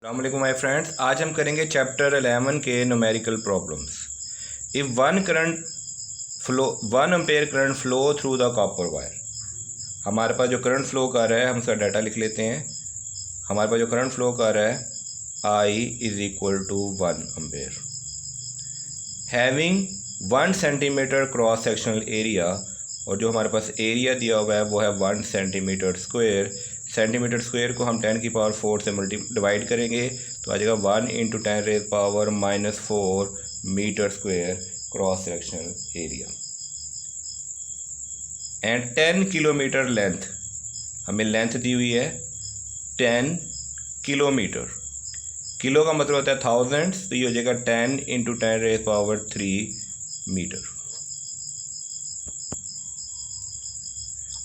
अस्सलामुअलैकुम my friends, आज हम करेंगे चैप्टर 11 के numerical problems. If one ampere current flow through the copper wire. हमारे पास जो करंट फ्लो कर रहा है, हम उसका डाटा लिख लेते हैं। हमारे पास जो करंट फ्लो कर रहा है I is equal to 1 ampere, having 1 centimetre cross sectional area, और जो हमारे पास एरिया दिया हुआ है वो है 1 सेंटीमीटर स्क्वायर। सेंटीमीटर स्क्वायर को हम 10 की पावर 4 से डिवाइड करेंगे तो आ जाएगा 1 into 10 raise power -4 metre square cross sectional area. And 10 kilometre length, हमें लेंथ दी हुई है 10 किलोमीटर। किलो का मतलब होता है थाउजेंड्स, तो ये हो जाएगा 10 into 10 raise power 3 metre.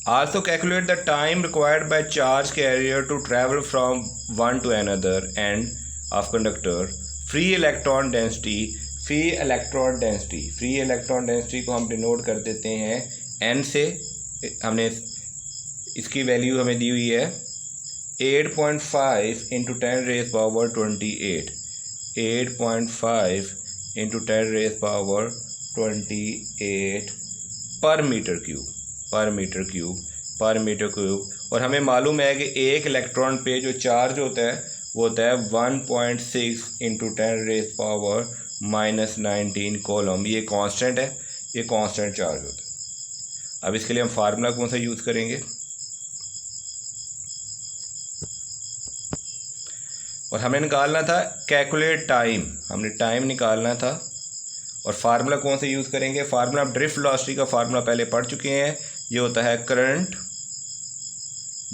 Also calculate the time required by charge carrier to travel from one to another end of conductor. Free electron density को हम डिनोट कर देते हैं n से। हमने इसकी वैल्यू हमें दी हुई है 8.5 into 10 raise power 28। 8.5 into 10 raise power 28 per metre cube. और हमें मालूम है कि एक इलेक्ट्रॉन पे जो चार्ज होता है वो होता है 1.6 इंटू 10 रेज पावर -19 कोलम। ये कांस्टेंट है, ये कांस्टेंट चार्ज होता है। अब इसके लिए हम फार्मूला कौन सा यूज़ करेंगे, और हमें निकालना था कैलकुलेट टाइम, हमने टाइम निकालना था। और फार्मूला कौन सा यूज़ करेंगे, फार्मूला ड्रिफ्ट वेलोसिटी का फार्मूला पहले पढ़ चुके हैं। ये होता है current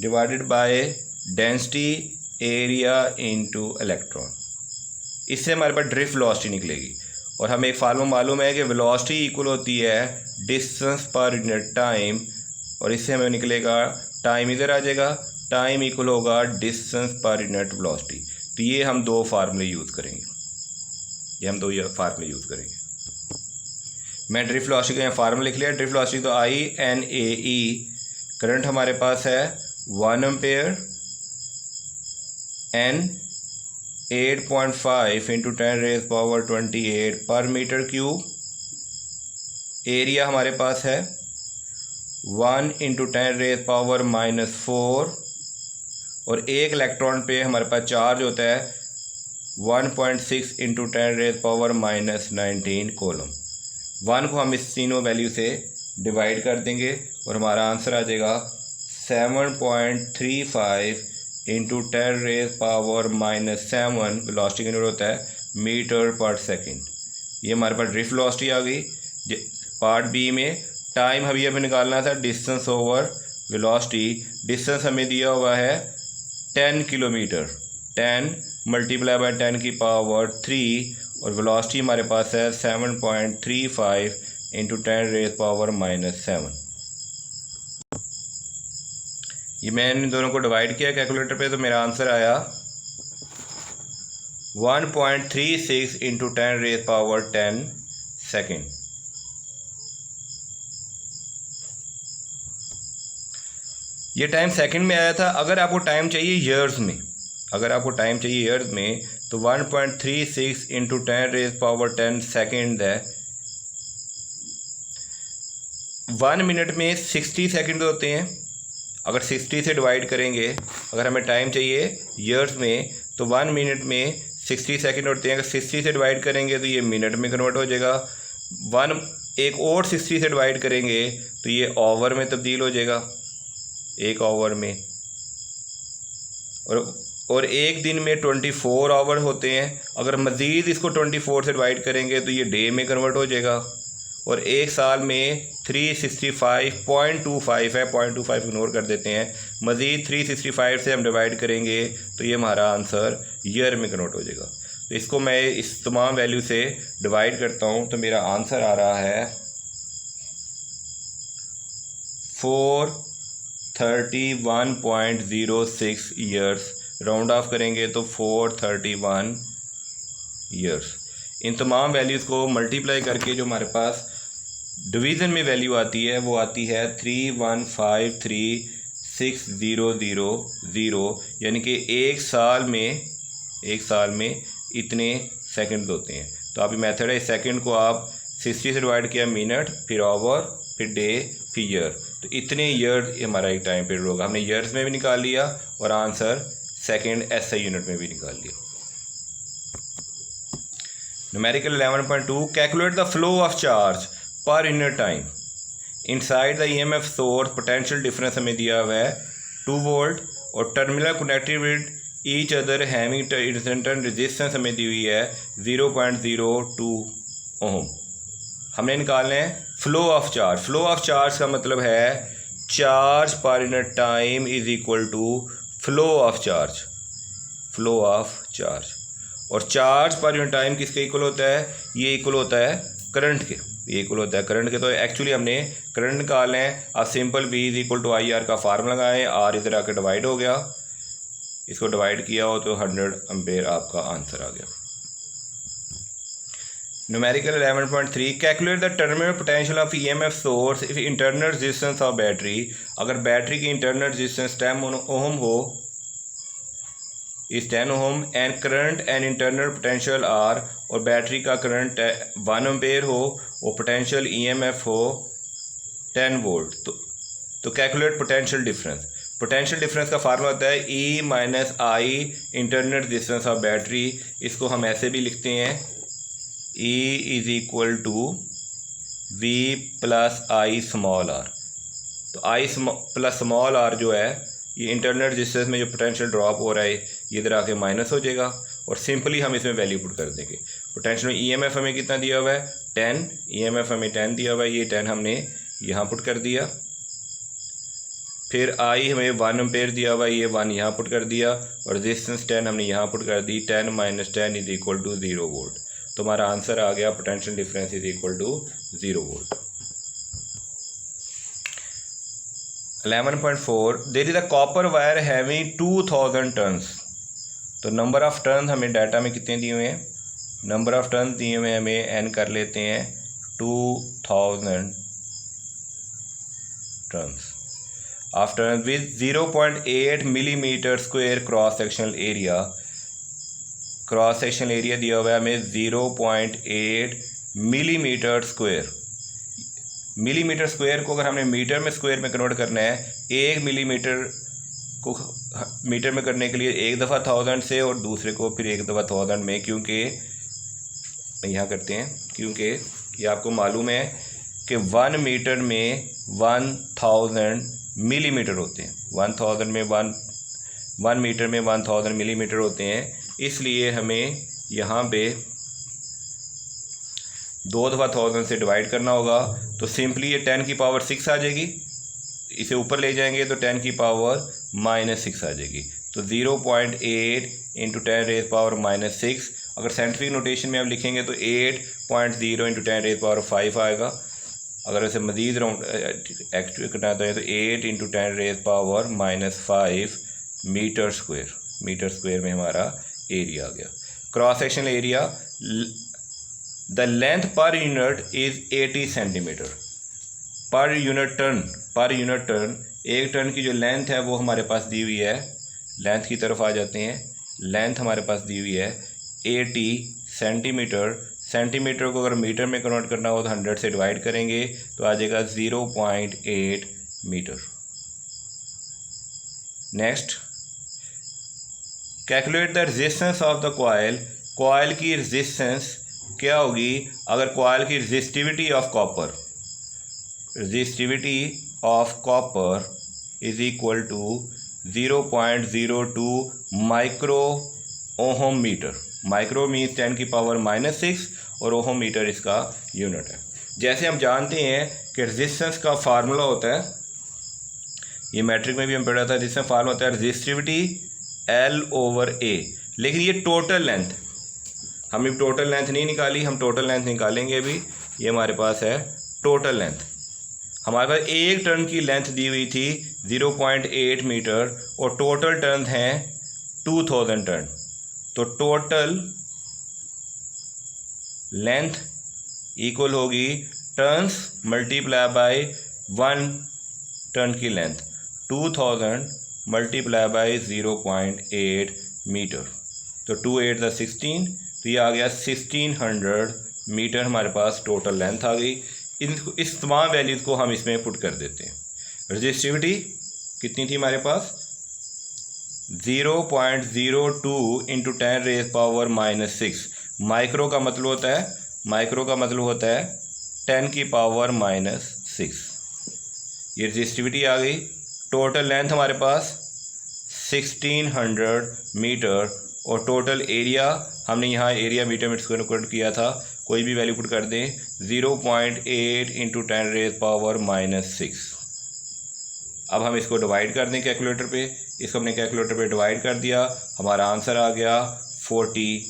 divided by density area into electron. इससे हमारे पास ड्रिफ्ट वेलोसिटी निकलेगी। और हमें एक फार्मूला मालूम है कि वेलोसिटी इक्वल होती है डिस्टेंस पर यूनिट टाइम, और इससे हमें निकलेगा टाइम इधर आ जाएगा, टाइम इक्वल होगा डिस्टेंस पर यूनिट वेलोसिटी। तो ये हम दो फार्मूले यूज़ करेंगे, मैं ड्रिफ्ट वेलोसिटी का यहाँ फार्मूला लिख लिया। ड्रिफ्ट वेलोसिटी तो INAE, करंट हमारे पास है 1 ampere, N 8.5 into 10 raise power 28 per metre cube. Area हमारे पास है 1 इंटू 10 रेज पावर -4, और एक इलेक्ट्रॉन पे हमारे पास चार्ज होता है 1.6 इंटू 10 रेज पावर -19 कोलम। 1 को हम इस तीनों वैल्यू से डिवाइड कर देंगे और हमारा आंसर आ जाएगा 7.35 इंटू 10 रेज पावर -7 वेलोसिटी का यूनिट होता है मीटर पर सेकंड। ये हमारे पास ड्रिफ्ट वेलोसिटी आ गई। पार्ट बी में टाइम हमें निकालना था डिस्टेंस ओवर वेलोसिटी। डिस्टेंस हमें दिया हुआ है 10 किलोमीटर, 10 मल्टीप्लाई बाय 10 की पावर 3, और वेलोसिटी हमारे पास है 7.35 इंटू 10 रेज पावर -7। ये मैंने इन दोनों को डिवाइड किया कैलकुलेटर पे, तो मेरा आंसर आया 1.36 इंटू 10 रेज पावर 10 सेकेंड। ये टाइम सेकंड में आया था। अगर आपको टाइम चाहिए ईयर्स में, तो 1.36 इंटू 10 रेज पावर 10 सेकेंड है। 1 मिनट में 60 सेकंड होते हैं। अगर 60 से डिवाइड करेंगे, अगर हमें टाइम चाहिए ईयर्स में, तो 1 मिनट में 60 सेकंड होते हैं। अगर 60 से डिवाइड करेंगे तो ये मिनट में कन्वर्ट हो जाएगा। एक और 60 से डिवाइड करेंगे तो ये आवर में तब्दील हो जाएगा, एक आवर में। और एक दिन में 24 आवर होते हैं। अगर मज़ीद इसको 24 से डिवाइड करेंगे तो ये डे में कन्वर्ट हो जाएगा। और एक साल में 365.25 है, 0.25 इग्नोर कर देते हैं। मज़ीद 365 से हम डिवाइड करेंगे तो ये हमारा आंसर ईयर में कन्वर्ट हो जाएगा। तो इसको मैं इस तमाम वैल्यू से डिवाइड करता हूँ तो मेरा आंसर आ रहा है 431.06 ईयर्स। राउंड ऑफ करेंगे तो 431 ईयर्स। इन तमाम वैल्यूज़ को मल्टीप्लाई करके जो हमारे पास डिवीज़न में वैल्यू आती है वो आती है 31536,000, यानी कि एक साल में एक साल में इतने सेकंड होते हैं। तो आप ये मेथड है, इस सेकंड को आप 60 से डिवाइड किया मिनट, फिर आवर, फिर डे, फिर ईयर, तो इतने ईयर हमारा एक टाइम पीरियड होगा। हमने ईयर्स में भी निकाल लिया और आंसर सेकंड SI यूनिट में भी निकाल लिया। Numerical 11.2 calculate the flow of charge per unit time inside the EMF source. Potential difference हमें दिया हुआ है 2 वोल्ट और terminal connected with each other having internal resistance हमें दी हुई है 0.02 ओम। हमने निकालना है flow of charge. Flow of charge का मतलब है charge per unit time is equal to flow of charge. Flow of charge और चार्ज पर यूनिट टाइम किसके इक्वल होता है? ये इक्वल होता है करंट के। ये इक्वल होता है करंट के। तो एक्चुअली हमने करंट निकालना है। आप simple B is equal to IR का फार्मूला लगाएं। R इधर आकर डिवाइड हो गया, इसको डिवाइड किया हो तो 100 एम्पेयर आपका आंसर आ गया। Numerical 11.3 calculate the terminal potential of EMF source if internal resistance of battery. अगर बैटरी की इंटरनल रेजिस्टेंस 10 ओम हो is 10 ohm and current and internal potential R, और बैटरी का करंट 1 एम्पेयर हो और पोटेंशियल EMF हो 10 वोल्ट। तो calculate potential difference. Potential difference का फार्मूला होता है E minus I internal resistance of battery. इसको हम ऐसे भी लिखते हैं E is equal to V plus I small R. तो I प्लस स्मॉल आर जो है ये इंटरनल रेजिस्टेंस में जो पोटेंशियल ड्रॉप हो रहा है ये इधर आके माइनस हो जाएगा और सिंपली हम इसमें वैल्यू पुट कर देंगे। पोटेंशियल में EMF हमें कितना दिया हुआ है 10, EMF हमें 10 दिया हुआ है, ये 10 हमने यहाँ पुट कर दिया। फिर I हमें 1 एम्पेयर दिया हुआ है, ये 1 यहाँ पुट कर दिया और रेजिस्टेंस 10 हमने यहाँ पुट कर दी। 10 minus 10 is equal to 0 volt. तो हमारा आंसर आ गया potential difference is equal to 0 volt. 11.4 there is a copper wire having 2000 turns. तो नंबर ऑफ टर्न हमें डाटा में कितने दिए हुए हैं? नंबर ऑफ टर्न दिए हुए हमें n कर लेते हैं 2000 turns. After with 0.8 millimetre square cross sectional area. Cross sectional area दिया हुआ है हमें 0.8 मिलीमीटर स्क्वायर। मिलीमीटर स्क्वायर को अगर हमने मीटर में स्क्वायर में कन्वर्ट करना है, 1 मिलीमीटर को मीटर में करने के लिए एक दफ़ा 1000 से और दूसरे को फिर एक दफ़ा 1000 में, क्योंकि यहाँ करते हैं क्योंकि ये आपको मालूम है कि 1 मीटर में 1000 मिलीमीटर होते हैं। 1000 में 1 मीटर में 1000 मिलीमीटर होते हैं। इसलिए हमें यहाँ पे 2 दफ़ा 1000 से डिवाइड करना होगा। तो सिंपली ये 10 की पावर 6 आ जाएगी, इसे ऊपर ले जाएंगे तो 10 की पावर -6 आ जाएगी। तो 0.8 इंटू 10 रेज़ पावर -6। अगर साइंटिफिक नोटेशन में आप लिखेंगे तो 8.0 इंटू 10 रेज़ पावर 5 आएगा। अगर इसे मज़ीद राउंड एक्चुअली करना है तो 8 into 10 raise power -5 metre square. Metre square में हमारा एरिया आ गया। Cross sectional area the length per unit is 80 centimetre. Per unit turn एक टर्न की जो लेंथ है वो हमारे पास दी हुई है। लेंथ की तरफ आ जाते हैं। लेंथ हमारे पास दी हुई है 80 सेंटीमीटर। सेंटीमीटर को अगर मीटर में कन्वर्ट करना हो तो 100 से डिवाइड करेंगे तो आ जाएगा 0.8 metre. Next calculate the resistance of the coil. Coil की रेजिस्टेंस क्या होगी अगर कॉइल की resistivity of copper, resistivity of copper is equal to 0.02 micro ohm metre. Micro means 10 की पावर -6 और ओहम मीटर इसका यूनिट है। जैसे हम जानते हैं कि रेजिस्टेंस का फार्मूला होता है, ये मैट्रिक में भी हम पढ़ा था, रेजिस्टेंस फार्मूला होता है रेजिस्टिविटी L/A। लेकिन ये टोटल लेंथ, हमने टोटल लेंथ नहीं निकाली, हम टोटल लेंथ निकालेंगे अभी। ये हमारे पास है टोटल लेंथ। हमारे पास एक टर्न की लेंथ दी हुई थी 0.8 मीटर और टोटल टर्न हैं 2000 टर्न। तो टोटल लेंथ इक्वल होगी टर्न्स मल्टीप्लाई बाय 1 टर्न की लेंथ। 2000 multiply by 0.8 metre. तो 2 8 द 16, तो ये आ गया 1600 मीटर हमारे पास टोटल लेंथ आ गई। इस तमाम वैल्यूज़ को हम इसमें पुट कर देते हैं। रजिस्टिविटी कितनी थी हमारे पास? 0.02 इंटू 10⁻⁻6। माइक्रो का मतलब होता है 10⁻⁻6। ये रजिस्टिविटी आ गई। टोटल लेंथ हमारे पास 1600 मीटर और टोटल एरिया हमने यहाँ एरिया मीटर में कन्वर्ट किया था, कोई भी वैल्यू पुट कर दें 0.8 इंटू 10⁻⁻6। अब हम इसको डिवाइड कर दें कैलकुलेटर पे, इसको हमने कैलकुलेटर पे डिवाइड कर दिया, हमारा आंसर आ गया 40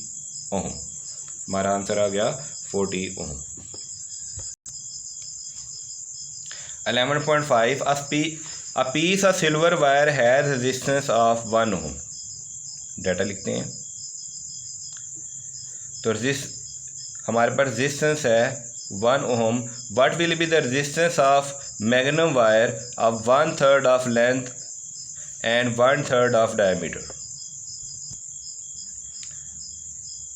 ओम। हमारा आंसर आ गया 40 ओम। 11.5 A piece of silver wire has resistance of 1 ohm। Data लिखते हैं। तो हमारे पास रेजिस्टेंस है 1 ohm. What will be the resistance of magnum wire of 1/3 of length and 1/3 of diameter?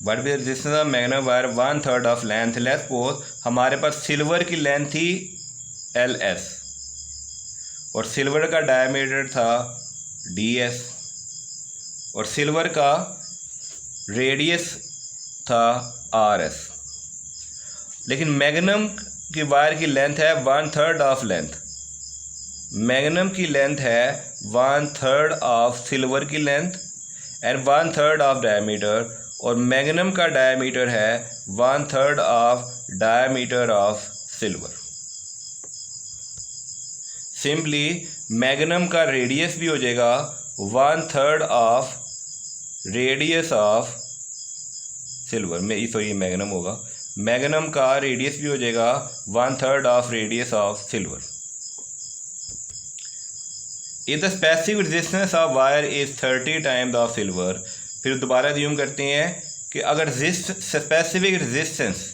What will be the resistance of magnum wire 1/3 of length. Let's suppose हमारे पास silver की length थी LS और silver का diameter था DS और silver का radius था RS, लेकिन मैग्नम की वायर की लेंथ है 1/3 ऑफ लेंथ। मैग्नम की लेंथ है 1/3 ऑफ सिल्वर की लेंथ एंड 1/3 ऑफ डायमीटर, और मैग्नम का डायमीटर है 1/3 of diameter of silver. Simply magnum का रेडियस भी हो जाएगा 1/3 ऑफ रेडियस ऑफ सिल्वर में, सॉरी मैग्नम होगा, मैग्नम का रेडियस भी हो जाएगा 1/3 of radius of silver. If the specific resistance of wire is 30 times of silver. फिर दोबारा ज्यूम करते हैं कि अगर स्पेसिफिक रेजिस्टेंस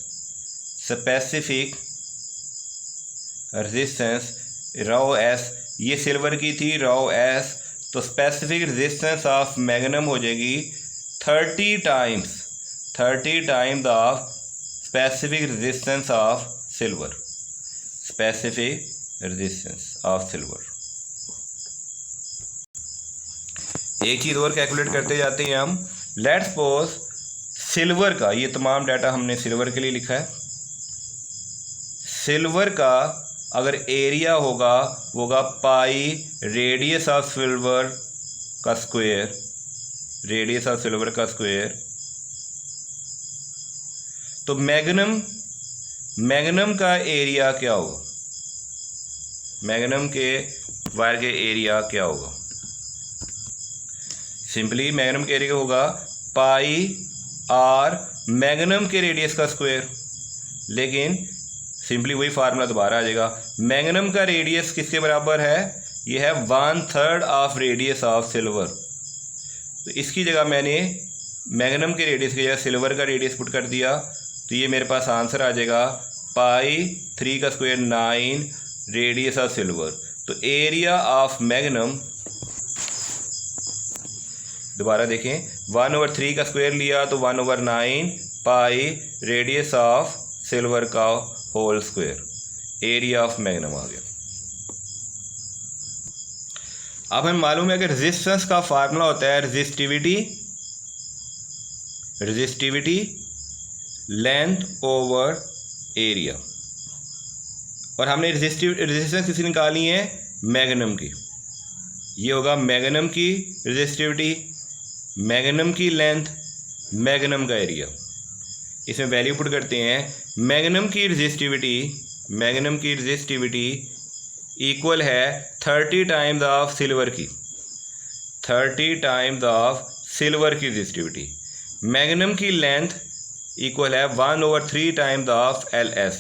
राव एस, ये सिल्वर की थी राव एस, तो स्पेसिफिक रेजिस्टेंस ऑफ मैग्नम हो जाएगी 30 times of specific resistance of silver. Specific resistance of silver. एक चीज़ और कैलकुलेट करते जाते हैं हम। लेट्स सपोज सिल्वर का, ये तमाम डाटा हमने सिल्वर के लिए लिखा है। सिल्वर का अगर एरिया होगा वो होगा पाई रेडियस ऑफ सिल्वर का स्क्वायर, रेडियस ऑफ सिल्वर का स्क्वायर। तो मैग्नम का एरिया क्या होगा? मैग्नम के वायर के एरिया क्या होगा? सिंपली मैग्नम के एरिया होगा पाई आर मैग्नम के रेडियस का स्क्वायर, लेकिन सिंपली वही फार्मूला दोबारा आ जाएगा। मैग्नम का रेडियस किसके बराबर है? ये है 1/3 ऑफ रेडियस ऑफ सिल्वर। तो इसकी जगह मैंने मैग्नम के रेडियस की जगह सिल्वर का रेडियस पुट कर दिया, तो ये मेरे पास आंसर आ जाएगा पाई 3 का स्क्वायर 9 रेडियस ऑफ सिल्वर। तो एरिया ऑफ मैग्नम, दोबारा देखें, 1/3 का स्क्वायर लिया तो 1/9 पाई रेडियस ऑफ सिल्वर का whole square, area of magnum आ गया। अब हमें मालूम है कि रेजिस्टेंस का फार्मूला होता है रेजिस्टिविटी लेंथ ओवर एरिया, और हमने रेजिस्टेंस किसी निकाली है? मैग्नम की। ये होगा मैग्नम की रेजिस्टिविटी, मैग्नम की लेंथ, मैग्नम का एरिया। इसमें वैल्यू पुट करते हैं। मैग्नम की रेजिस्टिविटी इक्वल है 30 टाइम्स ऑफ सिल्वर की, 30 टाइम्स ऑफ सिल्वर की रेजिस्टिविटी। मैग्नम की लेंथ इक्वल है 1/3 टाइम्स ऑफ LS,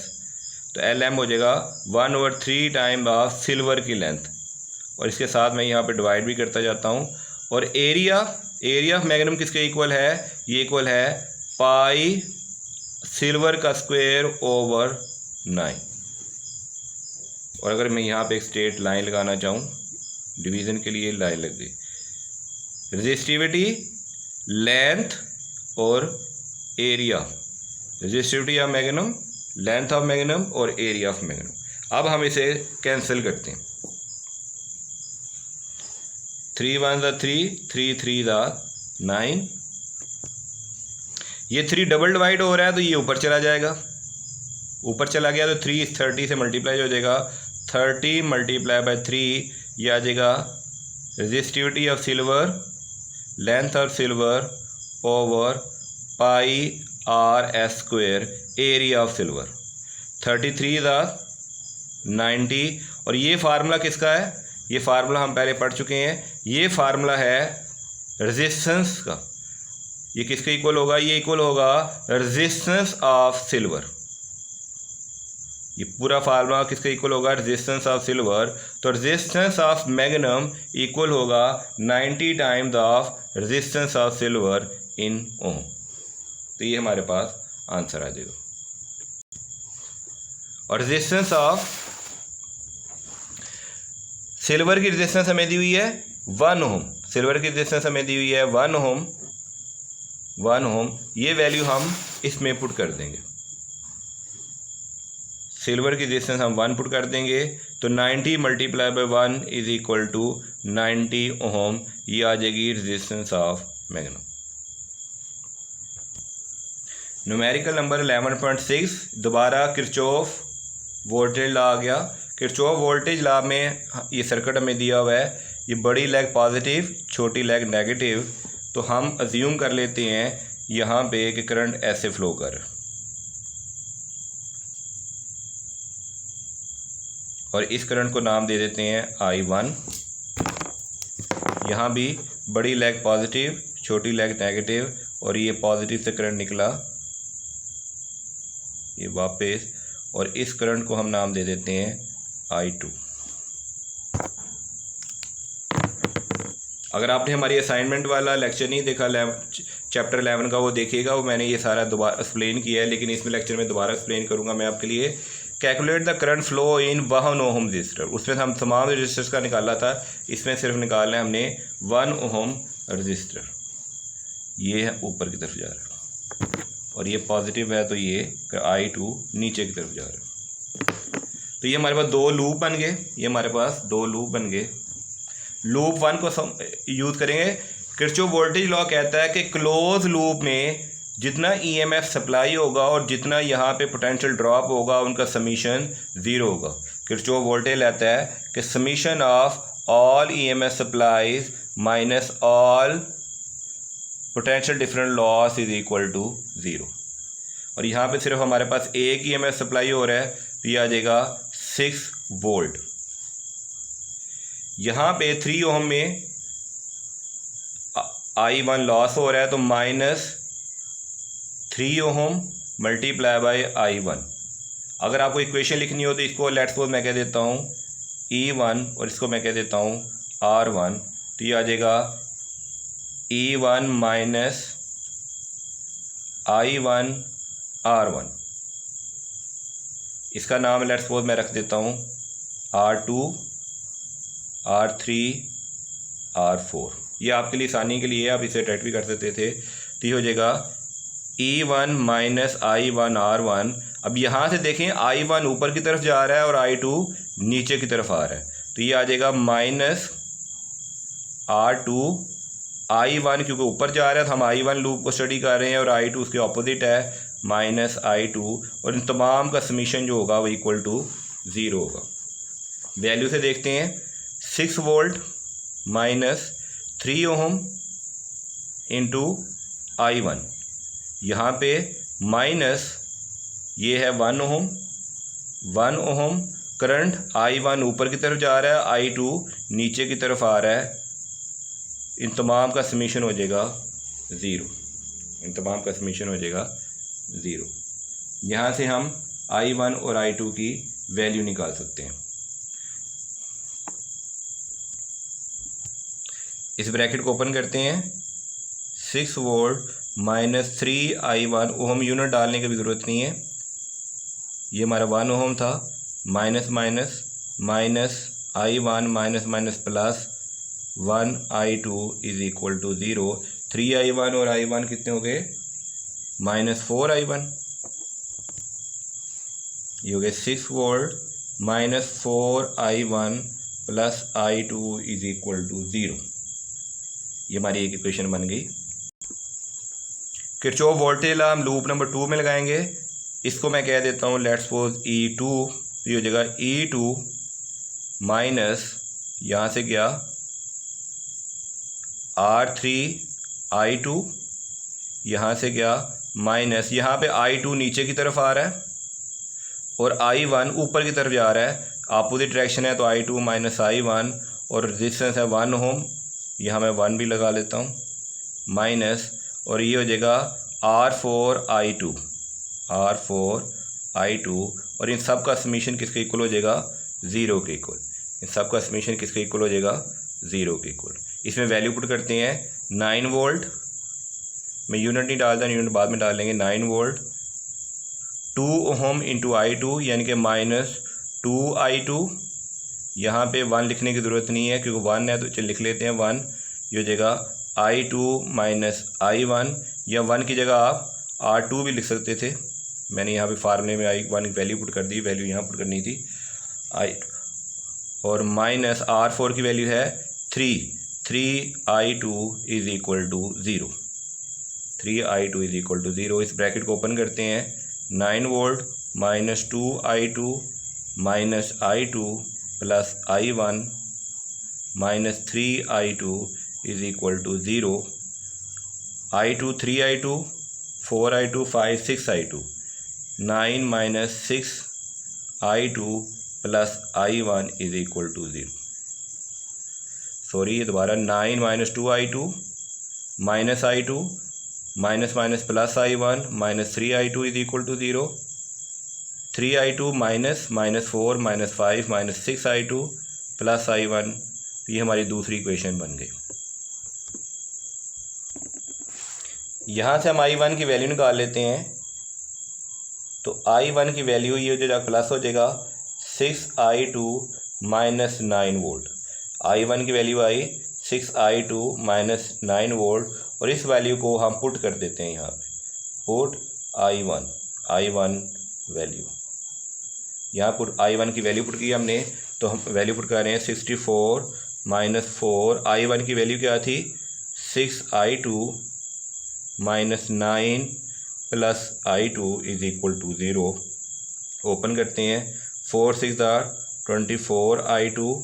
तो LM हो जाएगा 1/3 टाइम्स ऑफ सिल्वर की लेंथ, और इसके साथ मैं यहाँ पे डिवाइड भी करता जाता हूँ। और एरिया ऑफ मैग्नम किसके इक्वल है? ये इक्वल है पाई सिल्वर का स्क्वायर ओवर 9। और अगर मैं यहाँ पे एक स्ट्रेट लाइन लगाना चाहूँ, डिवीज़न के लिए लाइन लग गई। रेजिस्टिविटी लेंथ और area, resistivity of magnetum, length of magnetum और एरिया ऑफ मैग्नेटम। अब हम इसे कैंसिल करते हैं। 3 1 3, 3 3 9। ये 3 डबल डिवाइड हो रहा है तो ये ऊपर चला जाएगा, ऊपर चला गया तो 3 इस 30 से मल्टीप्लाई हो जाएगा। 30 मल्टीप्लाई बाय 3, ये आ जाएगा resistivity of silver, length of silver over pi R S square, area of silver. 33 90। और ये फार्मूला किसका है? ये फार्मूला हम पहले पढ़ चुके हैं। ये फार्मूला है रेजिस्टेंस का। ये किसके इक्वल होगा? ये इक्वल होगा रेजिस्टेंस ऑफ सिल्वर। ये पूरा फार्मूला किसके इक्वल होगा? Resistance of silver. तो रेजिस्टेंस ऑफ मैग्नेटम इक्वल होगा 90 times of resistance of silver in ohm. तो ये हमारे पास आंसर आ जाएगा। और रेजिस्टेंस ऑफ सिल्वर की रेजिस्टेंस हमें दी हुई है 1 ओम। सिल्वर की रेजिस्टेंस हमें दी हुई है 1 ओम, 1 ओम। ये वैल्यू हम इसमें पुट कर देंगे। सिल्वर की रेजिस्टेंस हम 1 पुट कर देंगे तो 90 multiply by 1 is equal to 90 ohm. ये आ जाएगी रेजिस्टेंस ऑफ मैग्नेटम। न्यूमेरिकल नंबर 11.6 दोबारा किरचॉफ वोल्टेज लॉ आ गया। किरचॉफ वोल्टेज लॉ में ये सर्किट हमें दिया हुआ है, ये बड़ी लेग पॉजिटिव, छोटी लेग नेगेटिव। तो हम अज्यूम कर लेते हैं यहाँ पे कि करंट ऐसे फ्लो कर, और इस करंट को नाम दे देते हैं I1। यहाँ भी बड़ी लेग पॉजिटिव, छोटी लेग नेगेटिव, और ये पॉजिटिव से करंट निकला ये वापस, और इस करंट को हम नाम दे देते हैं I2। अगर आपने हमारी असाइनमेंट वाला लेक्चर नहीं देखा चैप्टर 11 का, वो देखिएगा। वो मैंने ये सारा दोबारा एक्सप्लेन किया है, लेकिन इसमें लेक्चर में दोबारा एक्सप्लेन करूँगा मैं आपके लिए। Calculate the current flow in 1 ohm resistor. उसमें हम तमाम रजिस्टर्स का निकाला था, इसमें सिर्फ निकालना है हमने 1 ओम रजिस्टर। ये है ऊपर की तरफ जा रहा है और ये पॉजिटिव है, तो ये I2 नीचे की तरफ जा रहा है। तो ये हमारे पास 2 लूप बन गए। ये हमारे पास 2 लूप बन गए। लूप 1 को यूज़ करेंगे। किरचॉफ वोल्टेज लॉ कहता है कि क्लोज लूप में जितना EMF सप्लाई होगा और जितना यहाँ पे पोटेंशियल ड्रॉप होगा, उनका समीशन 0 होगा। किरचॉफ वोल्टेज लेता है कि summation of all EMF supplies minus all potential different loss is equal to 0। और यहाँ पे सिर्फ हमारे पास एक EMF सप्लाई हो रहा है, तो ये आ जाएगा 6 वोल्ट। यहाँ पे 3 ओम में I1 लॉस हो रहा है, तो minus 3 Om multiply by I1। अगर आपको इक्वेशन लिखनी हो तो इसको लेट्स सपोज मैं कह देता हूँ E1 और इसको मैं कह देता हूँ R1। तो ये आ जाएगा E1 माइनस I1 R1। इसका नाम लेट्स सपोज मैं रख देता हूँ R2 R3 R4। ये आपके लिए आसानी के लिए आप इसे डायरेक्ट भी कर सकते थे। तो ये हो जाएगा E1 माइनस I1 R1। अब यहाँ से देखें I1 ऊपर की तरफ जा रहा है और I2 नीचे की तरफ आ रहा है, तो ये आ जाएगा माइनस R2 I1, क्योंकि ऊपर जा रहा है तो हम I1 लूप को स्टडी कर रहे हैं, और I2 उसके ऑपोजिट है माइनस I2, और इन तमाम का समीशन जो होगा वो इक्वल टू 0 होगा। वैल्यू से देखते हैं 6 volt minus 3 ohm into I1। यहाँ पे माइनस ये है 1 ओम, 1 ओम करंट I1 ऊपर की तरफ जा रहा है, I2 नीचे की तरफ आ रहा है। इन तमाम का समीशन हो जाएगा 0। इन तमाम का समीशन हो जाएगा 0। यहाँ से हम I1 और I2 की वैल्यू निकाल सकते हैं। इस ब्रैकेट को ओपन करते हैं। 6 वोल्ट माइनस 3 I1, ओम यूनिट डालने की भी ज़रूरत नहीं है। ये हमारा 1 ओम था, minus minus minus I1 minus minus plus 1 I2 is equal to 0। 3 I1 और I1 कितने हो गए? माइनस 4i1, ये हो गया 6 volt minus 4i1 plus i2 is equal to 0। ये हमारी एक इक्वेशन बन गई। किरचॉफ वोल्टेज लॉ हम लूप नंबर 2 में लगाएंगे। इसको मैं कह देता हूँ लेट्स सपोज E2, ये हो जाएगा E2 माइनस यहाँ से गया R3i2, यहाँ से गया माइनस, यहाँ पे i2 नीचे की तरफ आ रहा है और i1 ऊपर की तरफ जा रहा है, अपोजिट डायरेक्शन है, तो i2 माइनस i1 और रेजिस्टेंस है 1 ओम, यहाँ मैं 1 भी लगा लेता हूँ, माइनस, और ये हो जाएगा R4i2 और इन सब का समीशन किसके इक्वल हो जाएगा, 0 के इक्वल। इन सब का समीशन किसके इक्वल हो जाएगा, 0 के इक्वल। इसमें वैल्यू पुट करते हैं 9 वोल्ट, मैं यूनिट नहीं डालता, यूनिट बाद में डाल लेंगे। 9 वोल्ट 2 ओम इंटू i2 यानी कि माइनस 2i2, यहाँ पे 1 लिखने की ज़रूरत नहीं है क्योंकि 1 है तो चल लिख लेते हैं 1। ये हो जाएगा i2 माइनस i1, या 1 की जगह आप R2 भी लिख सकते थे, मैंने यहाँ पे फार्मूले में i1 की वैल्यू पुट कर दी, वैल्यू यहाँ पुट करनी थी i2, और माइनस R4 की वैल्यू है 3i2 is equal to 0, 3i2 is equal to 0। इस ब्रैकेट को ओपन करते हैं, 9 volt minus 2i2 minus i2 plus i1 minus 3i2 is equal to 0, i2 3i2 4i2 5 6i2, 9 minus 6i2 plus i1 is equal to 0। Sorry, ये दोबारा 9 minus 2i2 minus i2 minus minus plus i1 minus 3i2 is equal to 0, 3i2 minus minus 4 minus 5 minus 6i2 plus i1। ये हमारी दूसरी equation बन गई। यहाँ से हम i1 की वैल्यू निकाल लेते हैं, तो i1 की वैल्यू ये हो जाएगा प्लस हो जाएगा 6i2 माइनस 9 वोल्ट। i1 की वैल्यू आई 6i2 माइनस 9 वोल्ट, और इस वैल्यू को हम पुट कर देते हैं यहाँ पे, पुट i1 वैल्यू, यहाँ पुट i1 की वैल्यू पुट की हमने, तो हम वैल्यू पुट कर रहे हैं 64 माइनस 4, i1 की वैल्यू क्या थी 6i2 minus 9 plus i2 is equal to 0। Open करते हैं, 4 6 24i2,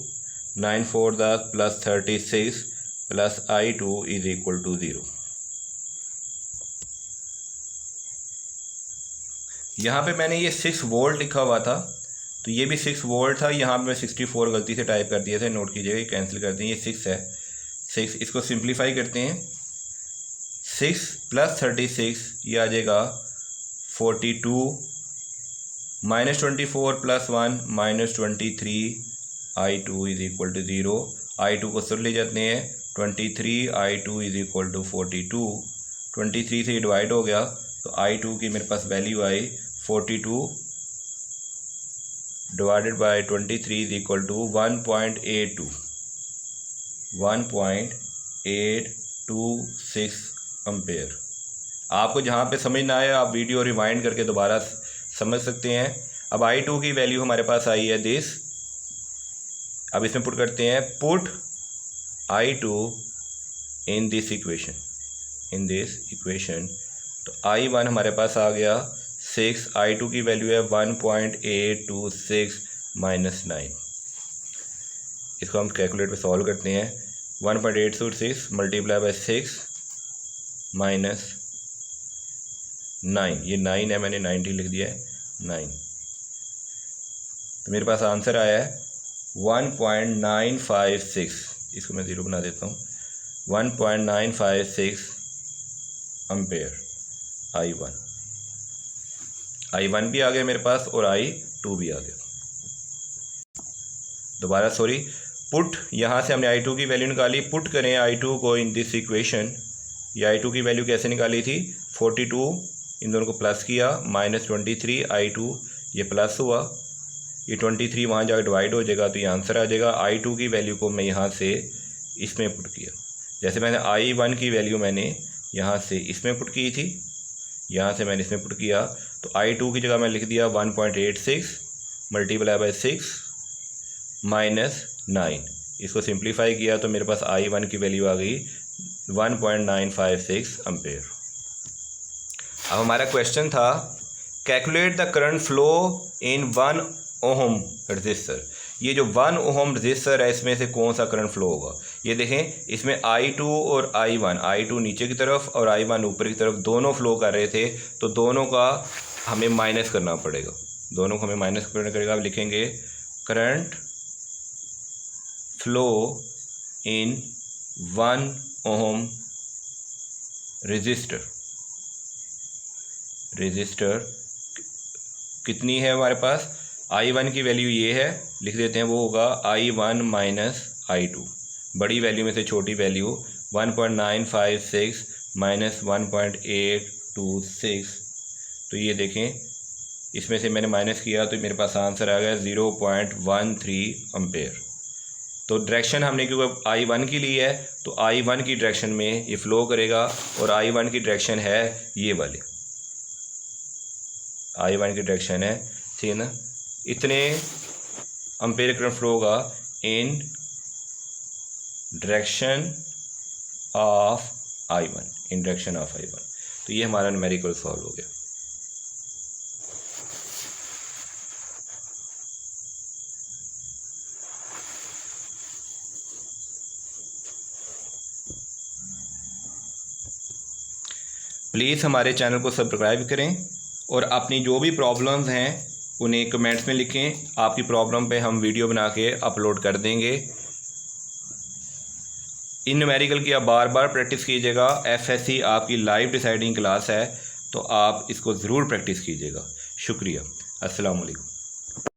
9 4 plus 36 plus i2 is equal to 0। यहाँ पे मैंने ये 6 वोल्ट लिखा हुआ था, तो ये भी 6 वोल्ट था, यहाँ पे मैं 64 गलती से टाइप कर दिया था, नोट कीजिएगा, कैंसिल कर दें, ये 6 है, 6 इसको सिंप्लीफाई करते हैं, 6 प्लस 36 ये आ जाएगा 42, minus 24 plus 1 minus 23i2 is equal to 0। i2 को सिर्फ ले जाते हैं, 23i2 इज इक्वल टू 42, 23 से डिवाइड हो गया तो i2 की मेरे पास वैल्यू आई 42 divided by 23 is equal to 1.826 ampere. आपको जहाँ पे समझ ना आए आप वीडियो रिवाइंड करके दोबारा समझ सकते हैं। अब i2 की वैल्यू हमारे पास आई है दिस, अब इसमें पुट करते हैं, put i2 in this equation, तो i1 हमारे पास आ गया 6, i2 की वैल्यू है 1.826 माइनस 9। इसको हम कैलकुलेटर पे सॉल्व करते हैं, 1.826 मल्टीप्लाई बाय 6 माइनस 9, ये 9 है, मैंने 90 लिख दिया है 9, तो मेरे पास आंसर आया है 1.956, इसको मैं 0 बना देता हूँ, 1.956 एम्पेयर i1 भी आ गया मेरे पास और i2 भी आ गया। दोबारा सॉरी, पुट, यहाँ से हमने i2 की वैल्यू निकाली, पुट करें i2 को इन दिस इक्वेशन। ये i2 की वैल्यू कैसे निकाली थी, 42, इन दोनों को प्लस किया, माइनस 23 i2, ये प्लस हुआ, ये 23 वहाँ जाकर डिवाइड हो जाएगा, तो ये आंसर आ जाएगा। i2 की वैल्यू को मैं यहाँ से इसमें पुट किया, जैसे मैंने i1 की वैल्यू मैंने यहाँ से इसमें पुट की थी, यहाँ से मैंने इसमें पुट किया तो I2 की जगह मैं लिख दिया 1.86 मल्टीप्लाई बाई 6 माइनस 9। इसको सिंप्लीफाई किया तो मेरे पास I1 की वैल्यू आ गई 1.956 एम्पेयर। अब हमारा क्वेश्चन था calculate the current flow in 1 ohm register. ये जो 1 ओहम रजिस्टर है इसमें से कौन सा करंट फ्लो होगा। ये देखें इसमें I2 और I1 नीचे की तरफ और I1 ऊपर की तरफ दोनों फ्लो कर रहे थे, तो दोनों का हमें माइनस करना पड़ेगा, दोनों को हमें माइनस करना पड़ेगा। अब लिखेंगे current flow in 1 ohm register कितनी है हमारे पास, I1 की वैल्यू ये है, लिख देते हैं वो होगा I1 माइनस I2, बड़ी वैल्यू में से छोटी वैल्यू 1.956 माइनस 1.826। तो ये देखें इसमें से मैंने माइनस किया तो मेरे पास आंसर आ गया 0.13 एम्पेयर। तो डायरेक्शन हमने क्योंकि I1 की ली है तो I1 की डायरेक्शन में ये फ़्लो करेगा और I1 की डायरेक्शन है ये वाली, I1 की डायरेक्शन है, ठीक है ना। इतने एम्पेयर करंट फ्लो होगा इन direction of I1, in direction of I1। तो ये हमारा न्यूमेरिकल सॉल्व हो गया। प्लीज़ हमारे चैनल को सब्सक्राइब करें और अपनी जो भी प्रॉब्लम्स हैं उन्हें कमेंट्स में लिखें। आपकी प्रॉब्लम पे हम वीडियो बना के अपलोड कर देंगे। इन न्यूमेरिकल की आप बार बार प्रैक्टिस कीजिएगा। FSC आपकी लाइव डिसाइडिंग क्लास है तो आप इसको ज़रूर प्रैक्टिस कीजिएगा। शुक्रिया। अस्सलाम वालेकुम।